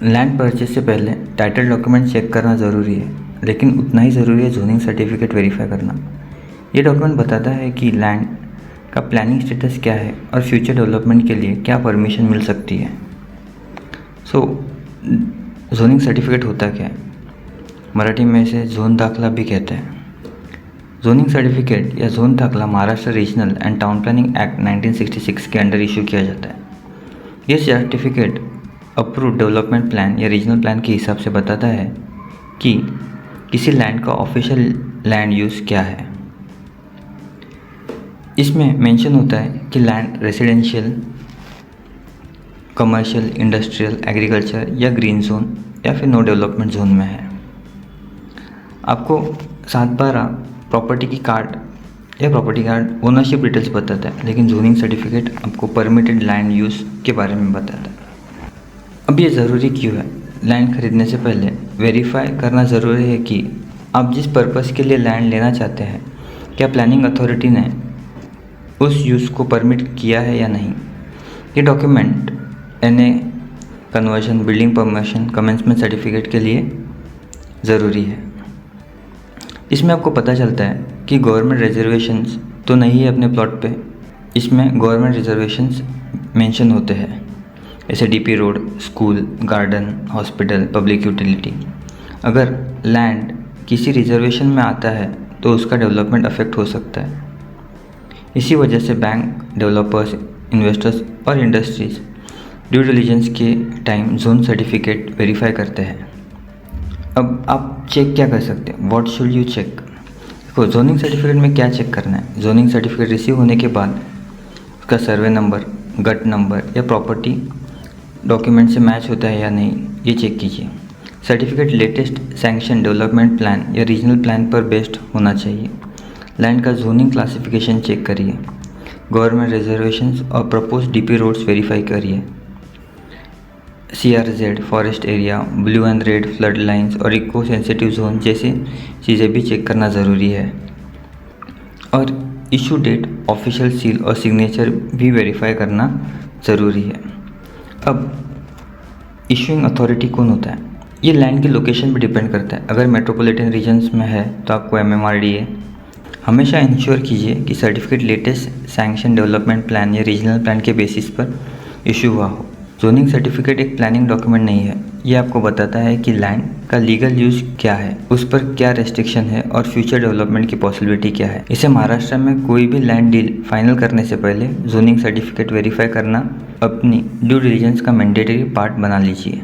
Land purchase से पहले title document check करना ज़रूरी है, लेकिन उतना ही ज़रूरी है जोनिंग सर्टिफिकेट वेरीफाई करना। ये डॉक्यूमेंट बताता है कि लैंड का प्लानिंग स्टेटस क्या है और फ्यूचर डेवलपमेंट के लिए क्या परमिशन मिल सकती है। जोनिंग सर्टिफिकेट होता क्या है? मराठी में इसे जोन दाखला भी कहते हैं। जोनिंग सर्टिफिकेट या जोन दाखला Maharashtra regional and town planning act 1966 के अंडर इशू किया जाता है। ये सर्टिफिकेट अप्रूव्ड डेवलपमेंट प्लान या रीजनल प्लान के हिसाब से बताता है कि किसी लैंड का ऑफिशियल लैंड यूज़ क्या है। इसमें मेंशन होता है कि land residential, commercial, industrial, agriculture या ग्रीन जोन या फिर नो डेवलपमेंट जोन में है। आपको 7/12 प्रॉपर्टी की कार्ड या प्रॉपर्टी कार्ड ओनरशिप डिटेल्स बताता है, लेकिन जोनिंग सर्टिफिकेट आपको परमिटेड लैंड यूज़ के बारे में बताता है। अब ये ज़रूरी क्यों है? लैंड खरीदने से पहले वेरीफाई करना ज़रूरी है कि आप जिस पर्पज़ के लिए लैंड लेना चाहते हैं, क्या प्लानिंग अथॉरिटी ने उस यूज़ को परमिट किया है या नहीं। ये document NA, conversion, building permission, commencement certificate के लिए ज़रूरी है। इसमें आपको पता चलता है कि गवर्नमेंट रिजर्वेशंस तो नहीं है अपने प्लॉट पे। इसमें गवर्नमेंट रिजर्वेशंस मेंशन होते हैं, जैसे DP road, school, garden, hospital, public utility. अगर लैंड किसी रिजर्वेशन में आता है तो उसका डेवलपमेंट अफेक्ट हो सकता है। इसी वजह से बैंक, डेवलपर्स, इन्वेस्टर्स और इंडस्ट्रीज ड्यू डिलिजेंस के टाइम जोन सर्टिफिकेट वेरीफाई करते हैं। अब आप चेक क्या कर सकते हैं? What should you check? देखो, जोनिंग सर्टिफिकेट में क्या चेक करना है। जोनिंग सर्टिफिकेट रिसीव होने के बाद उसका सर्वे नंबर, गट नंबर या प्रॉपर्टी डॉक्यूमेंट से मैच होता है या नहीं, ये चेक कीजिए। Certificate latest sanction development plan या रीजनल प्लान पर बेस्ड होना चाहिए। लैंड का जोनिंग क्लासिफिकेशन चेक करिए। गवर्नमेंट रिजर्वेशंस और प्रपोज डीपी रोड्स वेरीफाई करिए। CRZ, forest area, blue and red flood lines और इको सेंसिटिव जोन जैसी चीज़ें भी चेक करना ज़रूरी है। और इशू डेट, ऑफिशियल सील और सिग्नेचर भी वेरीफाई करना ज़रूरी है। अब इशूइंग अथॉरिटी कौन होता है? ये लैंड की लोकेशन पर डिपेंड करता है। अगर मेट्रोपॉलिटन रीजन्स में है तो आपको MMRDA। हमेशा इंश्योर कीजिए कि certificate latest sanction development plan या रीजनल प्लान के बेसिस पर इशू हुआ हो। जोनिंग सर्टिफिकेट एक प्लानिंग डॉक्यूमेंट नहीं है। ये आपको बताता है कि लैंड का लीगल यूज क्या है, उस पर क्या रेस्ट्रिक्शन है और फ्यूचर डेवलपमेंट की पॉसिबिलिटी क्या है। इसे महाराष्ट्र में कोई भी लैंड डील फाइनल करने से पहले जोनिंग सर्टिफिकेट वेरीफाई करना अपनी ड्यू डिलिजेंस का मैंडेटरी पार्ट बना लीजिए।